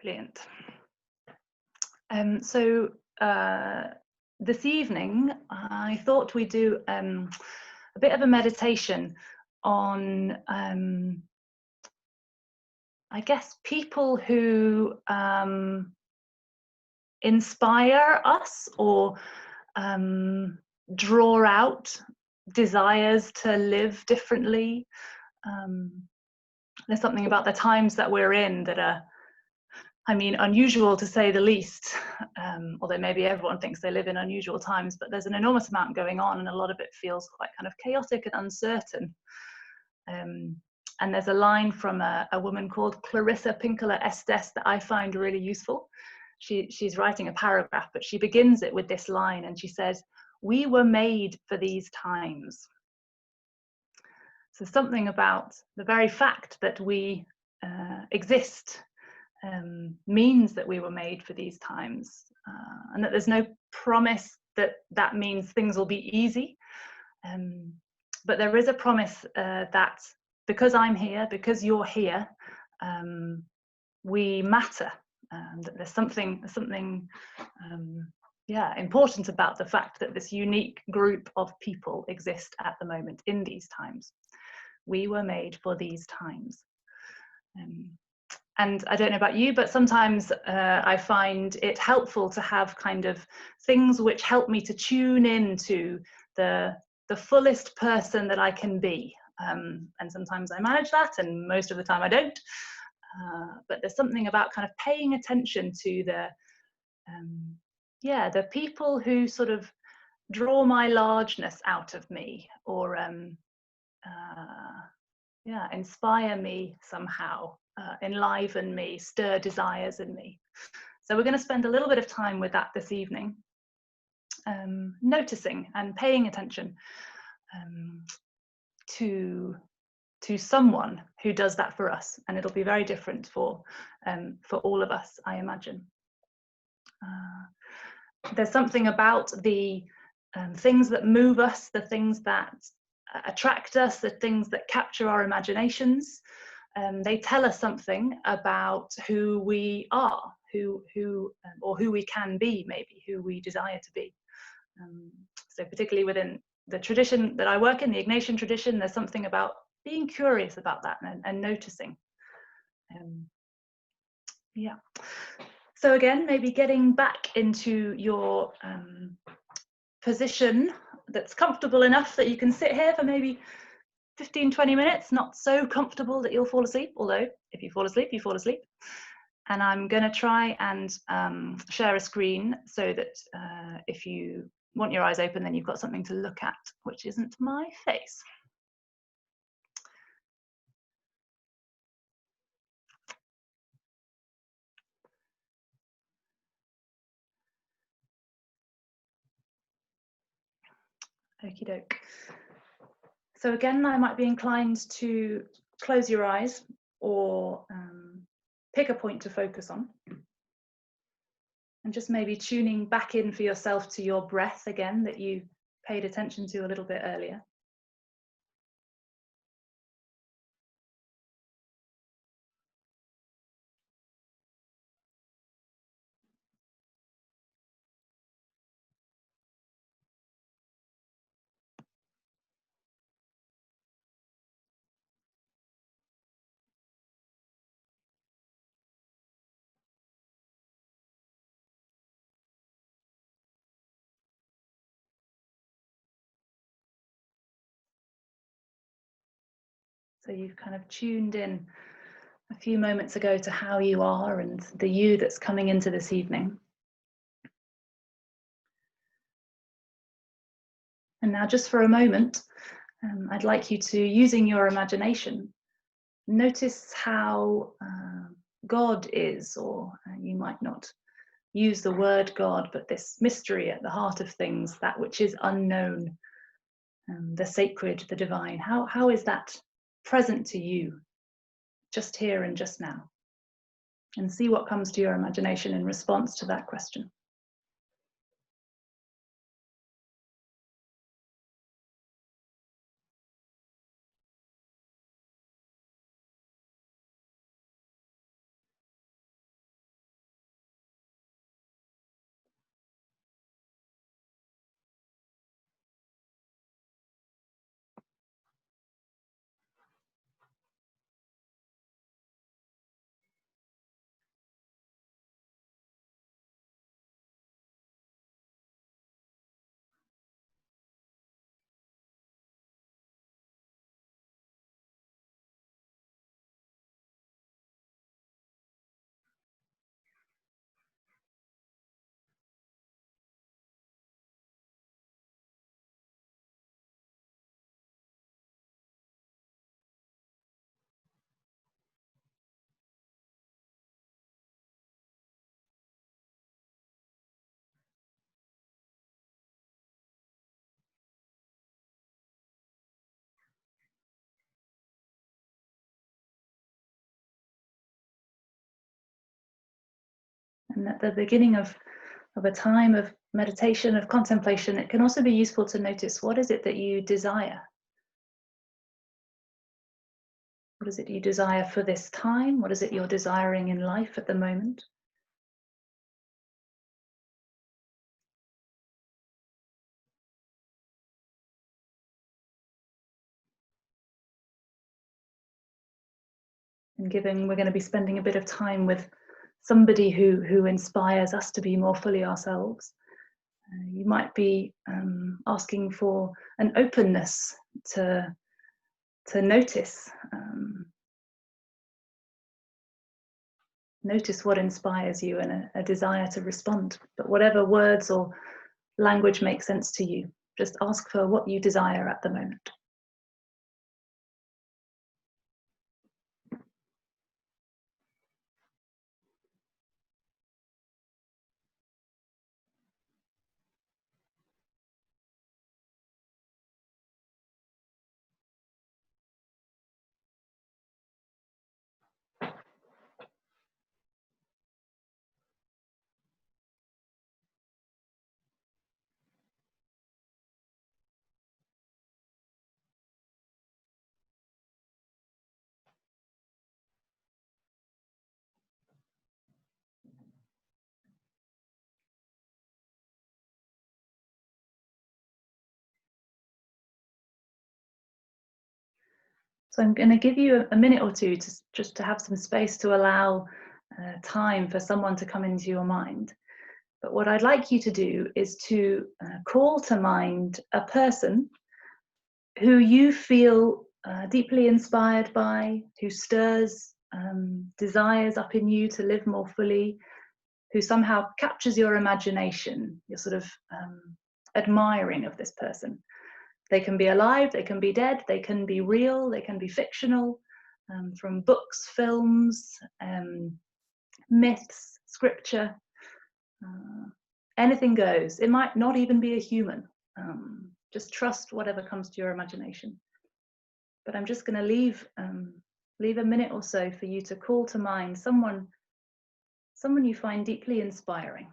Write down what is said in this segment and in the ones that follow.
Brilliant. So this evening, I thought we'd do a bit of a meditation on, I guess, people who inspire us or draw out desires to live differently. There's something about the times that we're in that are, I mean, unusual to say the least, although maybe everyone thinks they live in unusual times, but there's an enormous amount going on and a lot of it feels quite kind of chaotic and uncertain. And there's a line from a woman called Clarissa Pinkola Estes that I find really useful. She's writing a paragraph, but she begins it with this line and she says, "We were made for these times." So something about the very fact that we exist means that we were made for these times, and that there's no promise that that means things will be easy, but there is a promise that because I'm here, because you're here, we matter, that there's something important about the fact that this unique group of people exist at the moment in these times. We were made for these times. And I don't know about you, but sometimes I find it helpful to have kind of things which help me to tune into the fullest person that I can be. And sometimes I manage that, and most of the time I don't. But there's something about kind of paying attention to the people who sort of draw my largeness out of me, or inspire me somehow. Enliven me, stir desires in me. So we're going to spend a little bit of time with that this evening, noticing and paying attention to someone who does that for us, and it'll be very different for all of us, I imagine. There's something about the things that move us, the things that attract us, the things that capture our imaginations. They tell us something about who we are, who we can be, maybe who we desire to be. So particularly within the tradition that I work in, the Ignatian tradition, there's something about being curious about that and noticing. So again, maybe getting back into your position that's comfortable enough that you can sit here for maybe 15-20 minutes, not so comfortable that you'll fall asleep, although if you fall asleep, you fall asleep. And I'm going to try and share a screen so that if you want your eyes open, then you've got something to look at, which isn't my face. Okie doke. So again, I might be inclined to close your eyes or pick a point to focus on. And just maybe tuning back in for yourself to your breath again that you paid attention to a little bit earlier. So you've kind of tuned in a few moments ago to how you are and the you that's coming into this evening. And now just for a moment, I'd like you to, using your imagination, notice how God is, or you might not use the word God, but this mystery at the heart of things, that which is unknown, the sacred, the divine. How is that present to you, just here and just now? And see what comes to your imagination in response to that question. And at the beginning of a time of meditation, of contemplation, it can also be useful to notice, what is it that you desire? What is it you desire for this time? What is it you're desiring in life at the moment? And given we're going to be spending a bit of time with somebody who inspires us to be more fully ourselves, you might be asking for an openness to notice. Notice what inspires you, and a desire to respond. But whatever words or language makes sense to you, just ask for what you desire at the moment. So I'm going to give you a minute or two to just to have some space to allow time for someone to come into your mind. But what I'd like you to do is to call to mind a person who you feel deeply inspired by, who stirs desires up in you to live more fully, who somehow captures your imagination. You're sort of admiring of this person. They can be alive, they can be dead, they can be real, they can be fictional, from books, films, myths, scripture. Anything goes. It might not even be a human. Just trust whatever comes to your imagination. But I'm just going to leave a minute or so for you to call to mind someone you find deeply inspiring.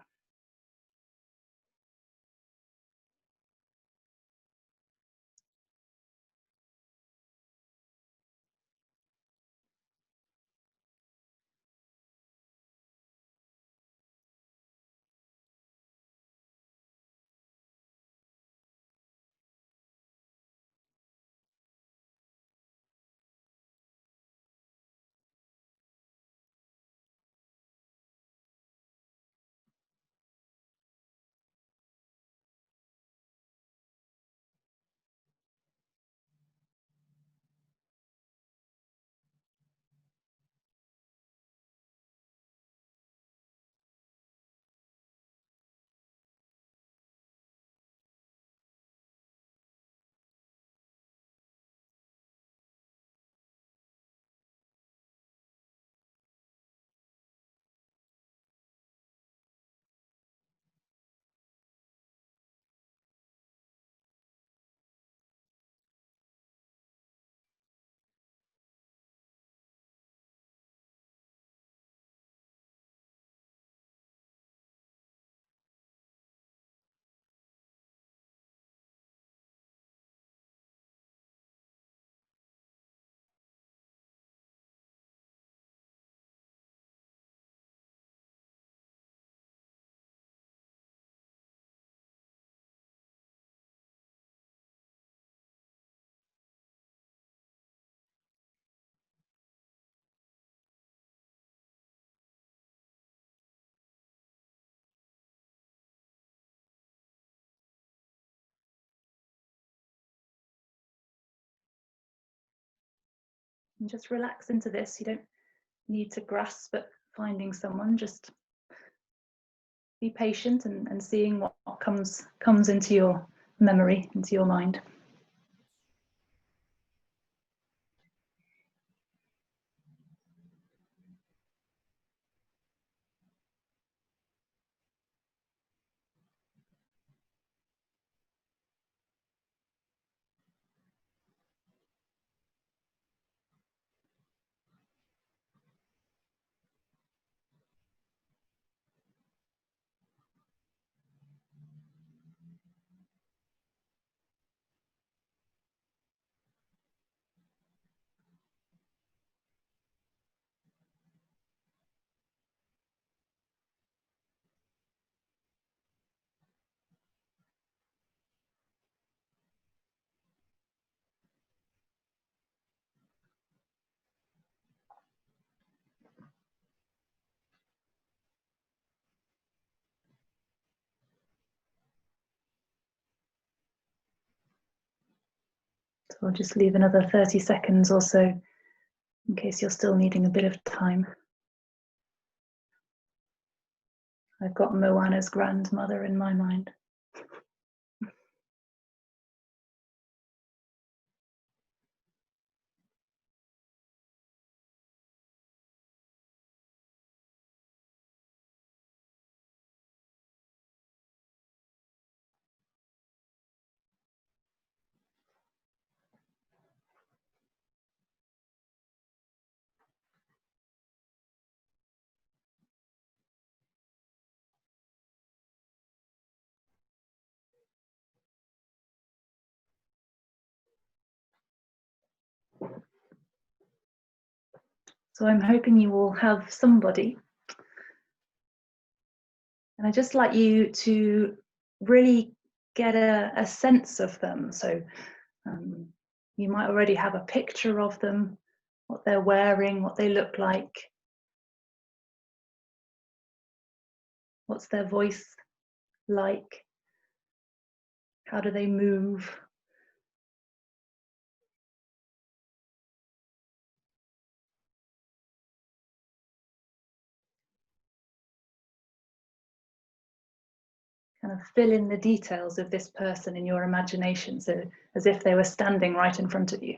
And just relax into this. You don't need to grasp at finding someone. Just be patient and seeing what comes into your memory, into your mind. So I'll just leave another 30 seconds or so in case you're still needing a bit of time. I've got Moana's grandmother in my mind. So I'm hoping you will have somebody. And I'd just like you to really get a sense of them. So you might already have a picture of them, what they're wearing, what they look like. What's their voice like? How do they move? Kind of fill in the details of this person in your imagination, so as if they were standing right in front of you.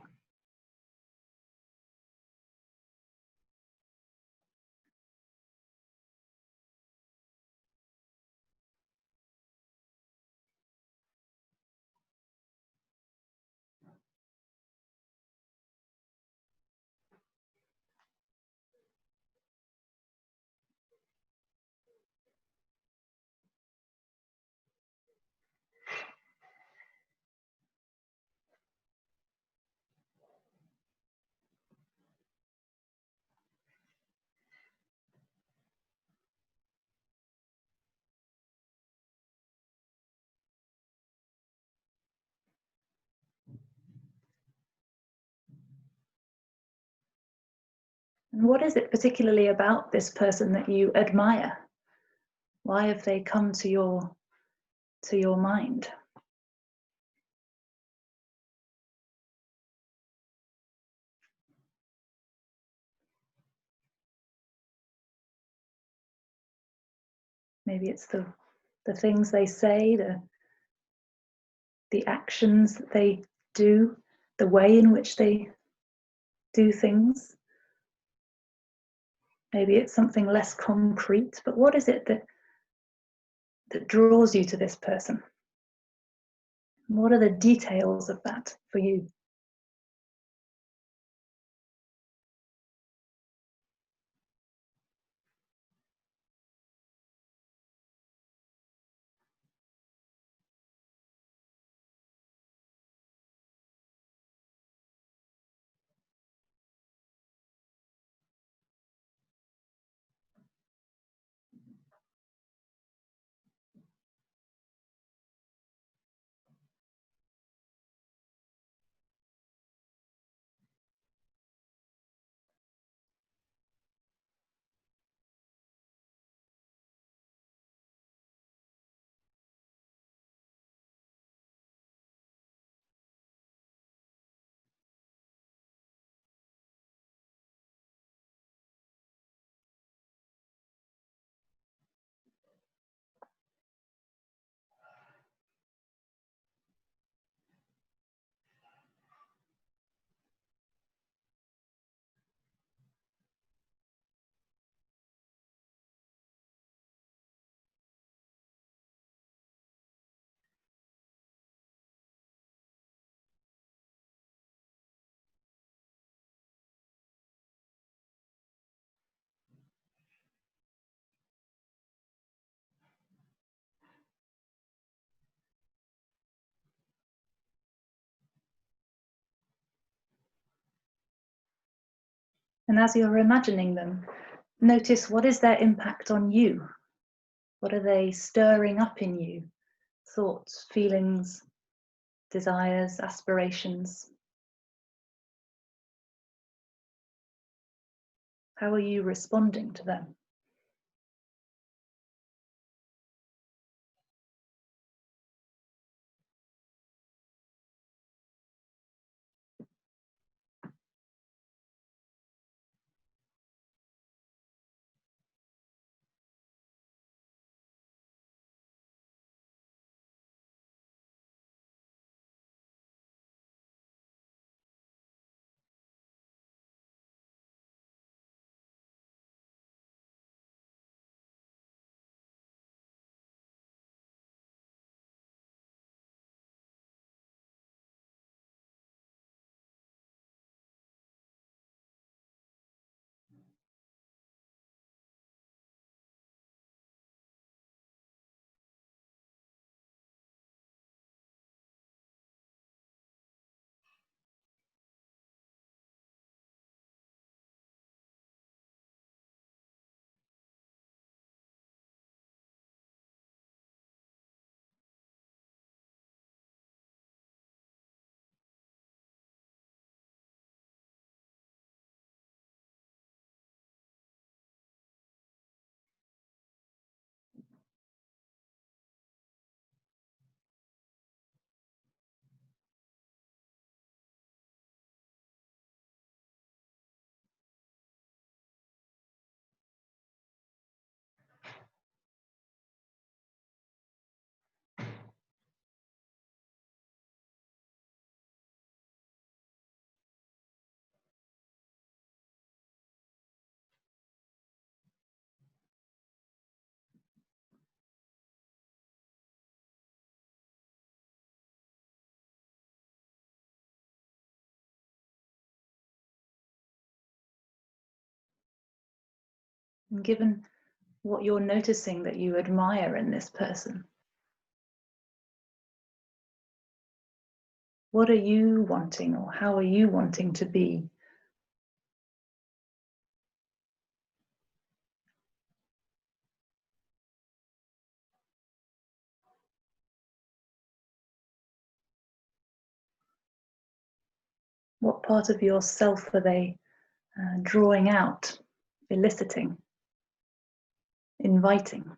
And what is it particularly about this person that you admire? Why have they come to your mind? Maybe it's the things they say, the actions that they do, the way in which they do things. Maybe it's something less concrete, but what is it that draws you to this person? What are the details of that for you? And as you're imagining them, notice what is their impact on you? What are they stirring up in you? Thoughts, feelings, desires, aspirations? How are you responding to them? And given what you're noticing that you admire in this person, what are you wanting, or how are you wanting to be? What part of yourself are they drawing out, eliciting, inviting?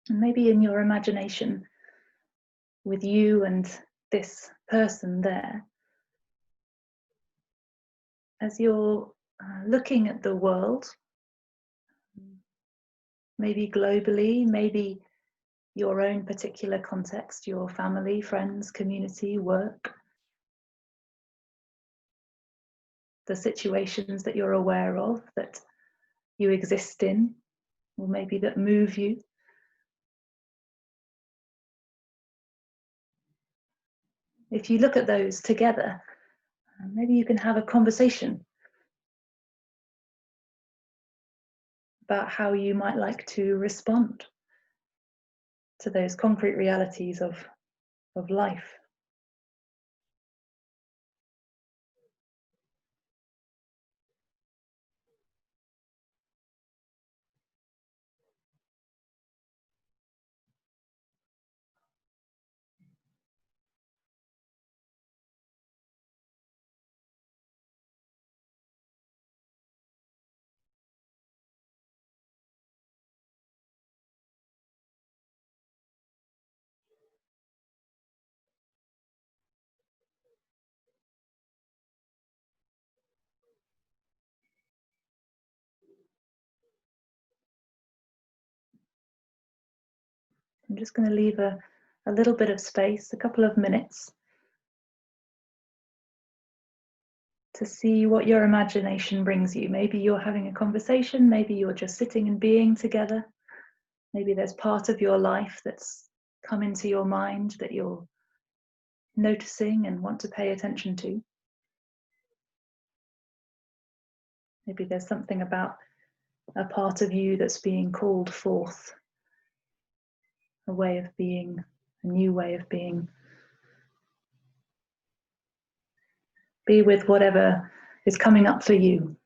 And maybe in your imagination, with you and this person there, as you're looking at the world, maybe globally, maybe your own particular context, your family, friends, community, work, the situations that you're aware of, that you exist in, or maybe that move you. If you look at those together, maybe you can have a conversation about how you might like to respond to those concrete realities of life. I'm just going to leave a little bit of space, a couple of minutes, to see what your imagination brings you. Maybe you're having a conversation, maybe you're just sitting and being together. Maybe there's part of your life that's come into your mind that you're noticing and want to pay attention to. Maybe there's something about a part of you that's being called forth, a way of being, a new way of being. Be with whatever is coming up for you.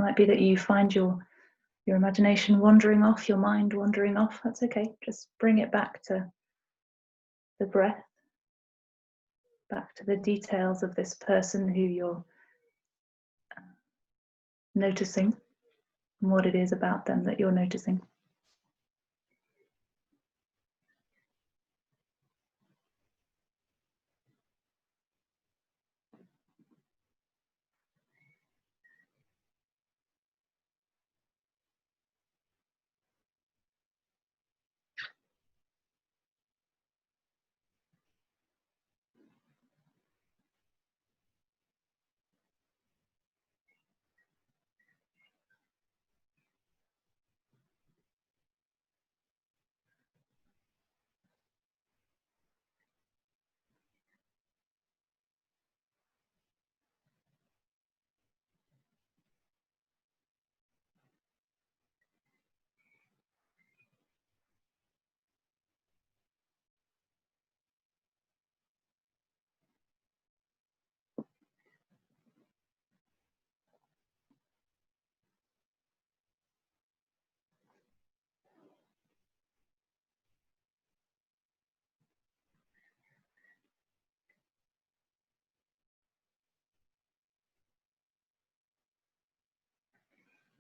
might be that you find your imagination wandering off, your mind wandering off. That's okay. Just bring it back to the breath, back to the details of this person who you're noticing, and what it is about them that you're noticing.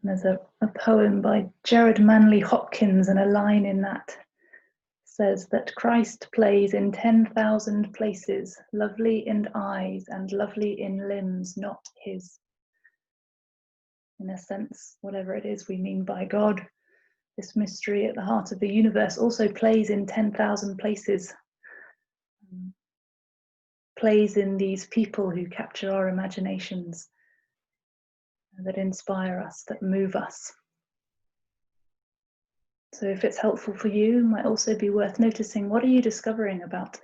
There's a poem by Jared Manley Hopkins, and a line in that says that Christ plays in 10,000 places, lovely in eyes and lovely in limbs, not his. In a sense, whatever it is we mean by God, this mystery at the heart of the universe also plays in 10,000 places, plays in these people who capture our imaginations, that inspire us, that move us. So if it's helpful for you, it might also be worth noticing, what are you discovering about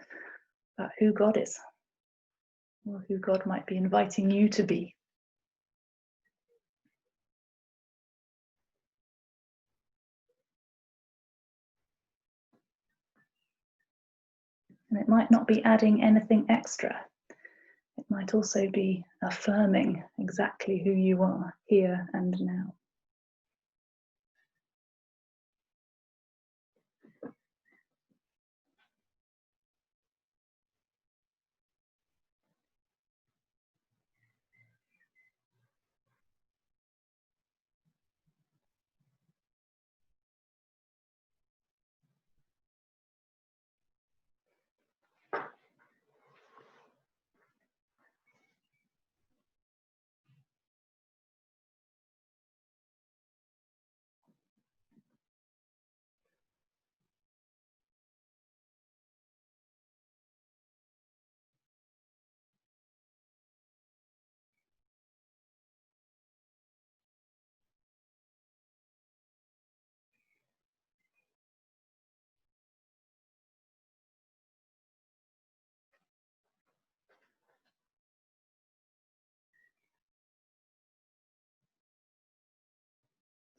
who God is, or who God might be inviting you to be? And it might not be adding anything extra. It might also be affirming exactly who you are here and now.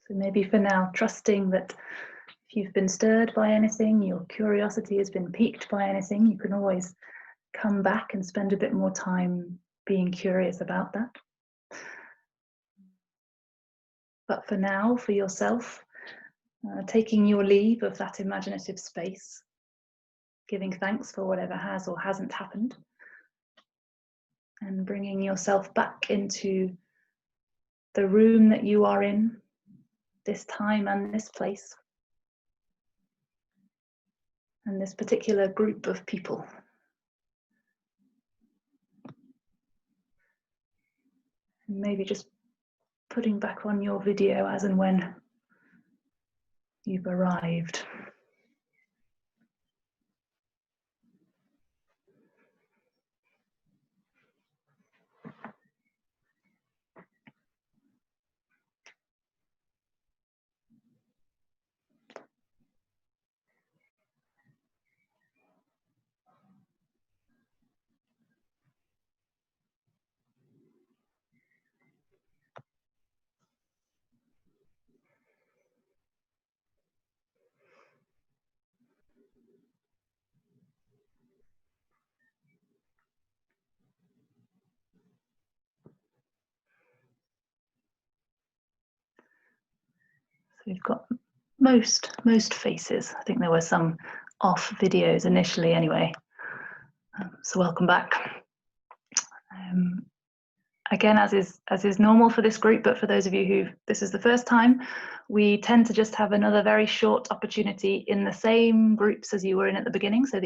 So maybe for now, trusting that if you've been stirred by anything, your curiosity has been piqued by anything, you can always come back and spend a bit more time being curious about that. But for now, for yourself, taking your leave of that imaginative space, giving thanks for whatever has or hasn't happened, and bringing yourself back into the room that you are in, this time and this place, and this particular group of people. And maybe just putting back on your video as and when you've arrived. So we've got most faces. I think there were some off videos initially anyway. So welcome back. Again, as is normal for this group, but for those of you who this is the first time, we tend to just have another very short opportunity in the same groups as you were in at the beginning. So